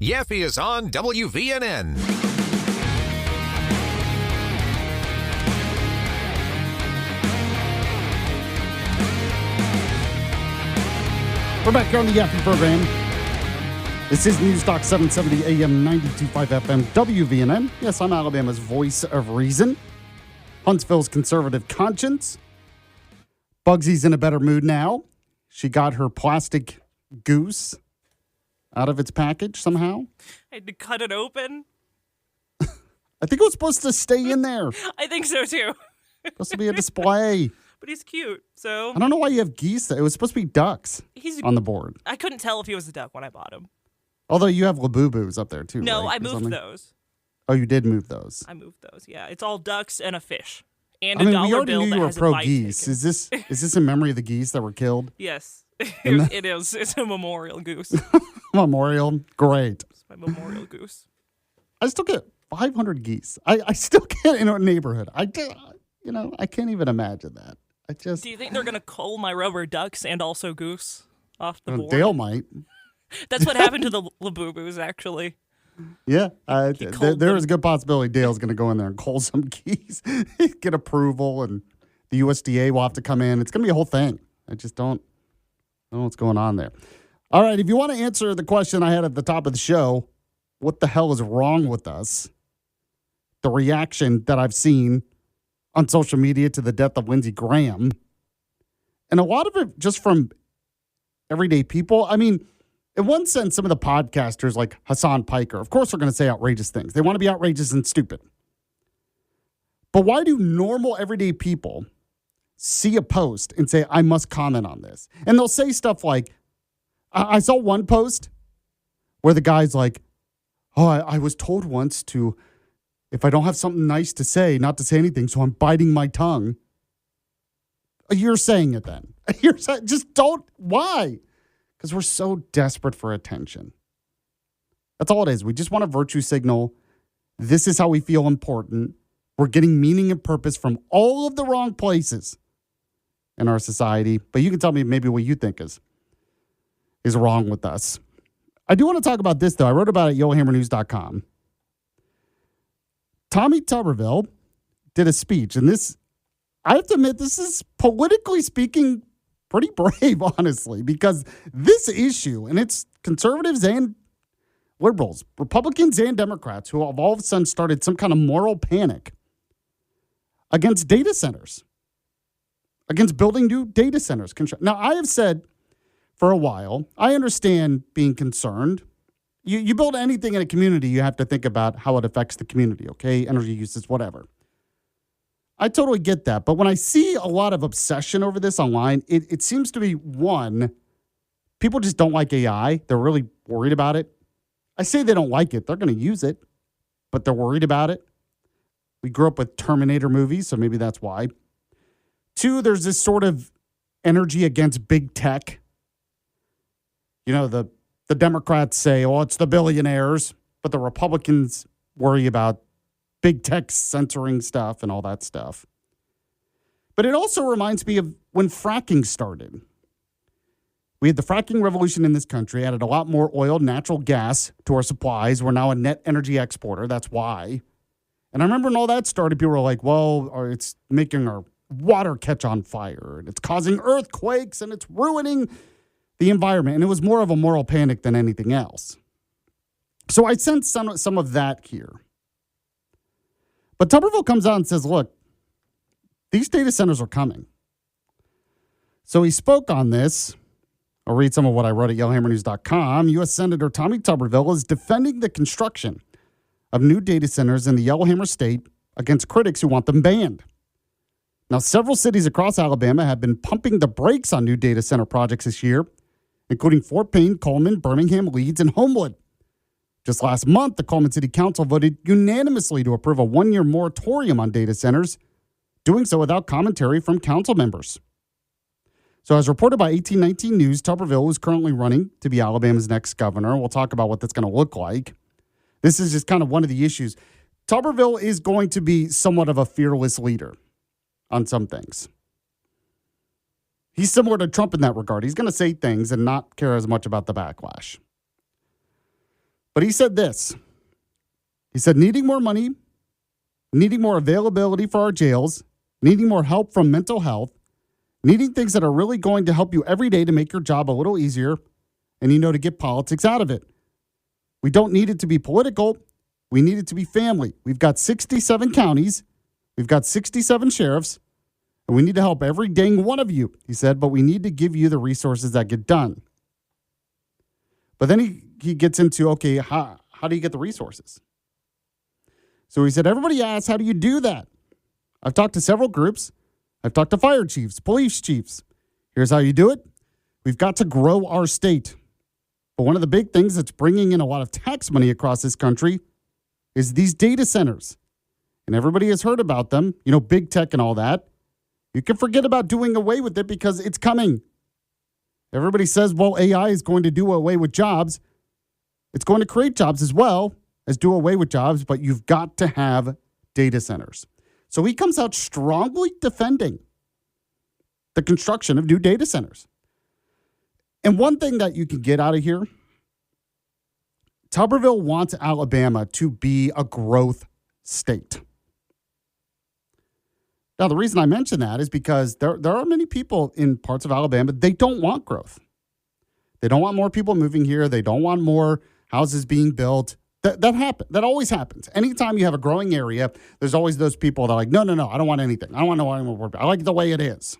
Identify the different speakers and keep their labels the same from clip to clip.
Speaker 1: Yaffee is on WVNN.
Speaker 2: We're back here on the Yaffee program. This is News Talk 770 AM 92.5 FM WVNN. Yes, I'm Alabama's voice of reason. Huntsville's conservative conscience. Bugsy's in a better mood now. She got her plastic goose out of its package somehow.
Speaker 3: I had to cut it open.
Speaker 2: I think it was supposed to stay in there.
Speaker 3: I think so too.
Speaker 2: Supposed to be a display.
Speaker 3: But he's cute, so.
Speaker 2: I don't know why you have geese. It was supposed to be ducks on the board.
Speaker 3: I couldn't tell if he was a duck when I bought him.
Speaker 2: Although you have Labubu's up there too.
Speaker 3: No,
Speaker 2: right?
Speaker 3: I moved those.
Speaker 2: Oh, you did move those.
Speaker 3: I moved those. Yeah, it's all ducks and a fish and
Speaker 2: I
Speaker 3: a
Speaker 2: mean,
Speaker 3: dollar
Speaker 2: we already
Speaker 3: bill
Speaker 2: knew
Speaker 3: that
Speaker 2: you were
Speaker 3: has
Speaker 2: pro
Speaker 3: a bite
Speaker 2: geese.
Speaker 3: taken.
Speaker 2: Is this in memory of the geese that were killed?
Speaker 3: Yes, it is. It's a memorial goose.
Speaker 2: Memorial, great.
Speaker 3: It's my memorial goose.
Speaker 2: I still get 500 geese. I still get in a neighborhood. I can't even imagine that.
Speaker 3: Do you think they're gonna cull my rubber ducks and also goose off the board?
Speaker 2: Dale might.
Speaker 3: That's what happened to the Labubus, actually.
Speaker 2: Yeah, there is a good possibility Dale's going to go in there and cull some geese, get approval, and the USDA will have to come in. It's going to be a whole thing. I just don't know what's going on there. All right, if you want to answer the question I had at the top of the show, what the hell is wrong with us? The reaction that I've seen on social media to the death of Lindsey Graham, and a lot of it just from everyday people. I mean, in one sense, some of the podcasters like Hassan Piker, of course, are going to say outrageous things. They want to be outrageous and stupid. But why do normal, everyday people see a post and say, I must comment on this? And they'll say stuff like, I saw one post where the guy's like, oh, I was told once to, if I don't have something nice to say, not to say anything, so I'm biting my tongue. You're saying it then. You're saying, just don't. Why? Because we're so desperate for attention. That's all it is. We just want a virtue signal. This is how we feel important. We're getting meaning and purpose from all of the wrong places in our society. But you can tell me maybe what you think is wrong with us. I do want to talk about this, though. I wrote about it at YellowHammerNews.com. Tommy Tuberville did a speech, and this, I have to admit, this is politically speaking pretty brave, honestly, because this issue, and it's conservatives and liberals, Republicans and Democrats, who have all of a sudden started some kind of moral panic against data centers, against building new data centers. Now, I have said for a while, I understand being concerned. You build anything in a community, you have to think about how it affects the community, okay? Energy uses, whatever. I totally get that. But when I see a lot of obsession over this online, it seems to be, one, people just don't like AI. They're really worried about it. I say they don't like it. They're going to use it, but they're worried about it. We grew up with Terminator movies, so maybe that's why. Two, there's this sort of energy against big tech. You know, the Democrats say, oh, it's the billionaires, but the Republicans worry about big tech censoring stuff and all that stuff. But it also reminds me of when fracking started. We had the fracking revolution in this country, added a lot more oil, natural gas to our supplies. We're now a net energy exporter. That's why. And I remember when all that started, people were like, well, it's making our water catch on fire, and it's causing earthquakes, and it's ruining the environment. And it was more of a moral panic than anything else. So I sense some of that here. But Tuberville comes out and says, look, these data centers are coming. So he spoke on this. I'll read some of what I wrote at YellowHammerNews.com. U.S. Senator Tommy Tuberville is defending the construction of new data centers in the Yellowhammer State against critics who want them banned. Now, several cities across Alabama have been pumping the brakes on new data center projects this year, including Fort Payne, Coleman, Birmingham, Leeds, and Homewood. Just last month, the Coleman City Council voted unanimously to approve a one-year moratorium on data centers, doing so without commentary from council members. So as reported by 1819 News, Tuberville is currently running to be Alabama's next governor. We'll talk about what that's going to look like. This is just kind of one of the issues. Tuberville is going to be somewhat of a fearless leader on some things. He's similar to Trump in that regard. He's going to say things and not care as much about the backlash. But he said this. He said, needing more money, needing more availability for our jails, needing more help from mental health, needing things that are really going to help you every day to make your job a little easier and, to get politics out of it. We don't need it to be political. We need it to be family. We've got 67 counties. We've got 67 sheriffs. And we need to help every dang one of you, he said, but we need to give you the resources that get done. But then he gets into, okay, how do you get the resources? So he said, everybody asks, how do you do that? I've talked to several groups. I've talked to fire chiefs, police chiefs. Here's how you do it. We've got to grow our state. But one of the big things that's bringing in a lot of tax money across this country is these data centers. And everybody has heard about them, big tech and all that. You can forget about doing away with it because it's coming. Everybody says, well, AI is going to do away with jobs. It's going to create jobs as well as do away with jobs, but you've got to have data centers. So he comes out strongly defending the construction of new data centers. And one thing that you can get out of here, Tuberville wants Alabama to be a growth state. Now, the reason I mention that is because there are many people in parts of Alabama, they don't want growth. They don't want more people moving here. They don't want more houses being built. That happens. That always happens. Anytime you have a growing area, there's always those people that are like, no, I don't want anything. I don't want no more. I like the way it is.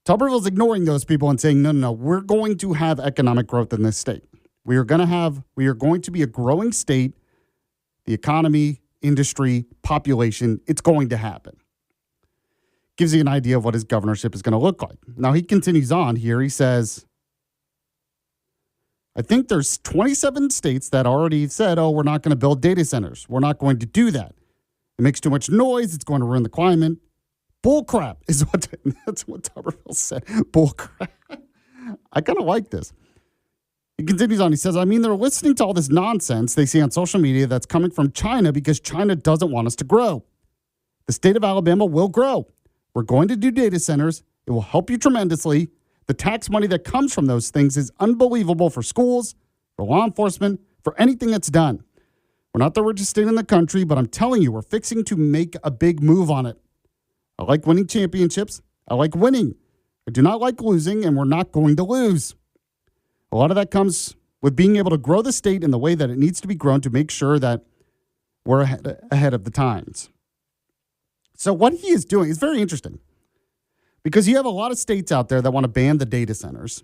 Speaker 2: Tuberville's ignoring those people and saying, no, we're going to have economic growth in this state. We are going to be a growing state. The economy, industry, population, it's going to happen. Gives you an idea of what his governorship is going to look like. Now, he continues on here. He says, I think there's 27 states that already said, we're not going to build data centers. We're not going to do that. It makes too much noise. It's going to ruin the climate. Bull crap is that's what Tuberville said. Bull crap. I kind of like this. He continues on. He says, they're listening to all this nonsense they see on social media that's coming from China because China doesn't want us to grow. The state of Alabama will grow. We're going to do data centers. It will help you tremendously. The tax money that comes from those things is unbelievable for schools, for law enforcement, for anything that's done. We're not the richest state in the country, but I'm telling you, we're fixing to make a big move on it. I like winning championships. I like winning. I do not like losing, and we're not going to lose. A lot of that comes with being able to grow the state in the way that it needs to be grown to make sure that we're ahead of the times. So what he is doing is very interesting because you have a lot of states out there that want to ban the data centers.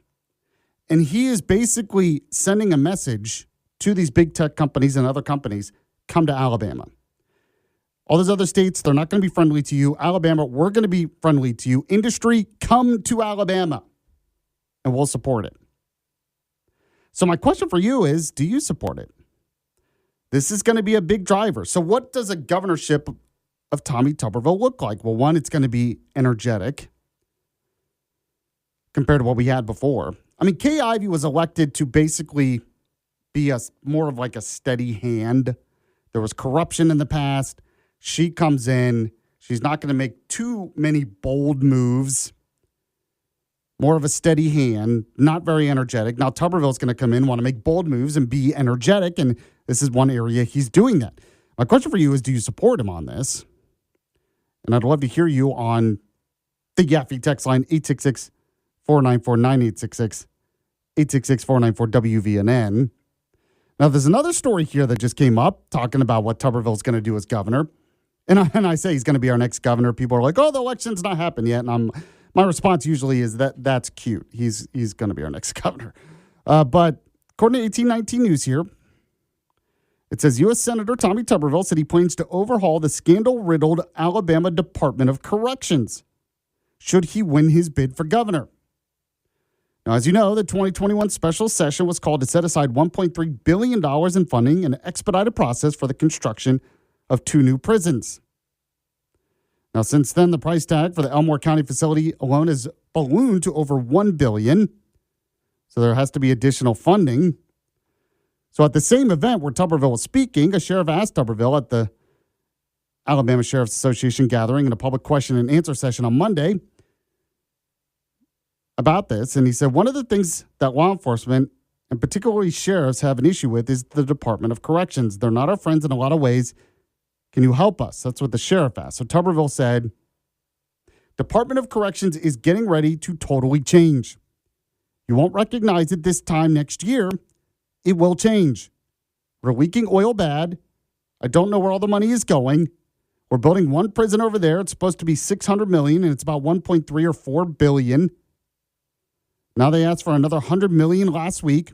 Speaker 2: And he is basically sending a message to these big tech companies and other companies, come to Alabama. All those other states, they're not going to be friendly to you. Alabama, we're going to be friendly to you. Industry, come to Alabama and we'll support it. So my question for you is, do you support it? This is going to be a big driver. So what does a governorship of Tommy Tuberville look like? Well, one, it's going to be energetic compared to what we had before. Kay Ivey was elected to basically be more of like a steady hand. There was corruption in the past. She comes in. She's not going to make too many bold moves. More of a steady hand, not very energetic. Now, Tuberville's going to come in, want to make bold moves and be energetic, and this is one area he's doing that. My question for you is, do you support him on this? And I'd love to hear you on the Yaffee text line, 866-494-9866, 866-494-WVNN. Now, there's another story here that just came up talking about what Tuberville's going to do as governor. And I say he's going to be our next governor. People are like, the election's not happened yet. And my response usually is that's cute. He's going to be our next governor. But according to 1819 News here, it says U.S. Senator Tommy Tuberville said he plans to overhaul the scandal-riddled Alabama Department of Corrections should he win his bid for governor. Now, as you know, the 2021 special session was called to set aside $1.3 billion in funding and expedite a process for the construction of 2 new prisons. Now, since then, the price tag for the Elmore County facility alone has ballooned to over $1 billion. So there has to be additional funding. So at the same event where Tuberville was speaking, a sheriff asked Tuberville at the Alabama Sheriff's Association gathering in a public question and answer session on Monday about this. And he said, one of the things that law enforcement and particularly sheriffs have an issue with is the Department of Corrections. They're not our friends in a lot of ways. Can you help us? That's what the sheriff asked. So Tuberville said, Department of Corrections is getting ready to totally change. You won't recognize it this time next year. It will change. We're leaking oil bad. I don't know where all the money is going. We're building one prison over there. It's supposed to be $600 million, and it's about 1.3 or 4 billion. Now they asked for another $100 million last week.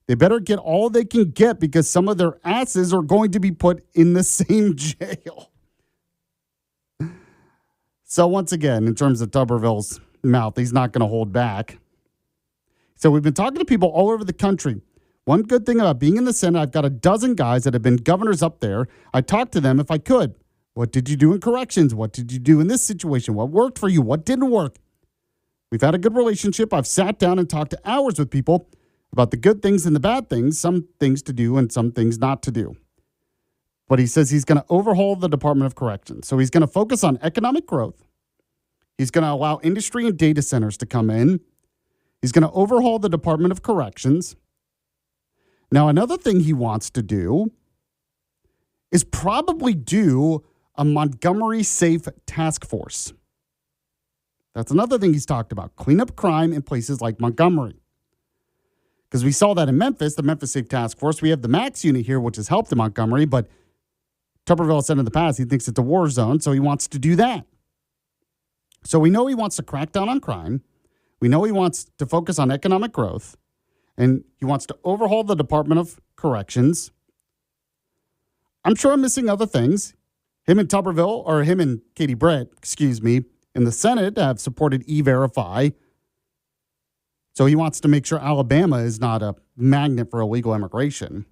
Speaker 2: They better get all they can get because some of their asses are going to be put in the same jail. So once again, in terms of Tuberville's mouth, he's not going to hold back. So we've been talking to people all over the country. One good thing about being in the Senate, I've got a dozen guys that have been governors up there. I talked to them if I could. What did you do in corrections? What did you do in this situation? What worked for you? What didn't work? We've had a good relationship. I've sat down and talked to hours with people about the good things and the bad things, some things to do and some things not to do. But he says he's going to overhaul the Department of Corrections. So he's going to focus on economic growth. He's going to allow industry and data centers to come in. He's going to overhaul the Department of Corrections. Now, another thing he wants to do is probably do a Montgomery Safe Task Force. That's another thing he's talked about. Clean up crime in places like Montgomery. Because we saw that in Memphis, the Memphis Safe Task Force. We have the MAX unit here, which has helped in Montgomery, but Tuberville said in the past he thinks it's a war zone, so he wants to do that. So we know he wants to crack down on crime. We know he wants to focus on economic growth. And he wants to overhaul the Department of Corrections. I'm sure I'm missing other things. Him and Katie Britt, in the Senate have supported E-Verify. So he wants to make sure Alabama is not a magnet for illegal immigration.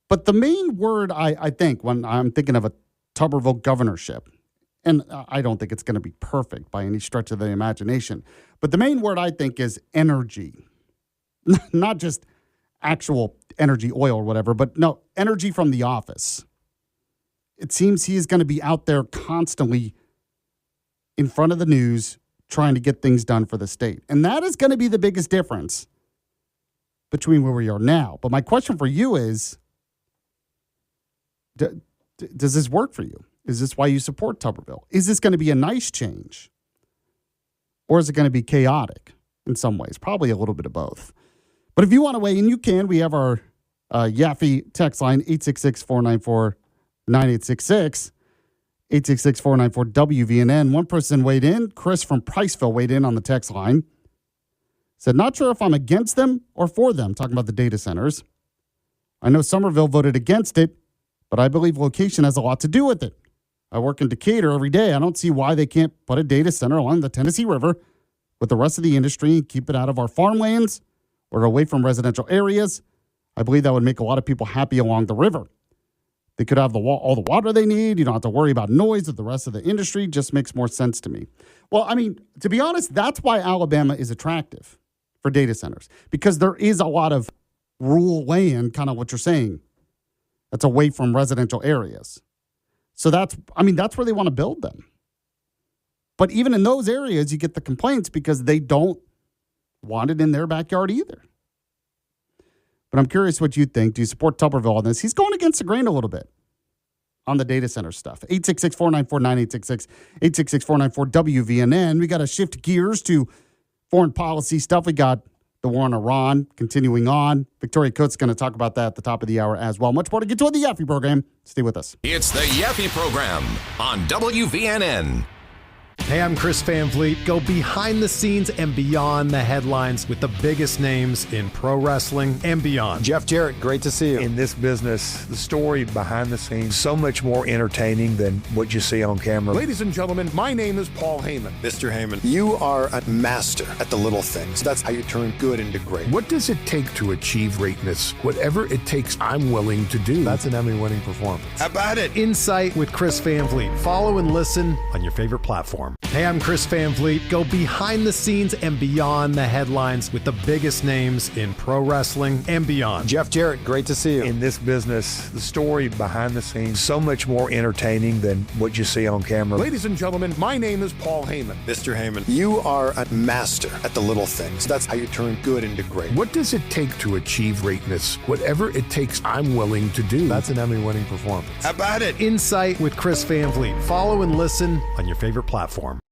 Speaker 2: But the main word I think when I'm thinking of a Tuberville governorship, and I don't think it's going to be perfect by any stretch of the imagination, but the main word I think is energy. Not just actual energy, oil or whatever, but no, energy from the office. It seems he is going to be out there constantly in front of the news trying to get things done for the state. And that is going to be the biggest difference between where we are now. But my question for you is, does this work for you? Is this why you support Tuberville? Is this going to be a nice change? Or is it going to be chaotic in some ways? Probably a little bit of both. But if you want to weigh in, you can. We have our Yaffee text line, 866-494-9866. 866-494-WVNN. One person weighed in. Chris from Priceville weighed in on the text line. Said, not sure if I'm against them or for them, talking about the data centers. I know Somerville voted against it, but I believe location has a lot to do with it. I work in Decatur every day. I don't see why they can't put a data center along the Tennessee River with the rest of the industry and keep it out of our farmlands or away from residential areas. I believe that would make a lot of people happy along the river. They could have all the water they need. You don't have to worry about noise of the rest of the industry. Just makes more sense to me. Well, I mean, to be honest, that's why Alabama is attractive for data centers, because there is a lot of rural land, kind of what you're saying, that's away from residential areas. So that's where they want to build them. But even in those areas, you get the complaints because they don't want it in their backyard either. But I'm curious what you think. Do you support Tuberville on this? He's going against the grain a little bit on the data center stuff. 866-494-9866, 866-494-WVNN. We got to shift gears to foreign policy stuff. We got the war on Iran continuing on. Victoria Coates going to talk about that at the top of the hour as well. Much more to get to on the Yaffee program. Stay with us.
Speaker 1: It's the Yaffee program on WVNN.
Speaker 4: Hey, I'm Chris Van Vliet. Go behind the scenes and beyond the headlines with the biggest names in pro wrestling and beyond.
Speaker 5: Jeff Jarrett, great to see you.
Speaker 6: In this business, the story behind the scenes, so much more entertaining than what you see on camera.
Speaker 7: Ladies and gentlemen, my name is Paul Heyman.
Speaker 5: Mr. Heyman, you are a master at the little things. That's how you turn good into great.
Speaker 7: What does it take to achieve greatness? Whatever it takes, I'm willing to do.
Speaker 5: That's an Emmy-winning performance.
Speaker 6: How about it?
Speaker 4: Insight with Chris Van Vliet. Follow and listen on your favorite platform. Hey, I'm Chris Van Vliet. Go behind the scenes and beyond the headlines with the biggest names in pro wrestling and beyond.
Speaker 5: Jeff Jarrett, great to see you.
Speaker 6: In this business, the story behind the scenes, so much more entertaining than what you see on camera.
Speaker 7: Ladies and gentlemen, my name is Paul Heyman.
Speaker 5: Mr. Heyman, you are a master at the little things. That's how you turn good into great.
Speaker 7: What does it take to achieve greatness? Whatever it takes, I'm willing to do.
Speaker 5: That's an Emmy-winning performance.
Speaker 6: How about it?
Speaker 4: Insight with Chris Van Vliet. Follow and listen on your favorite platform.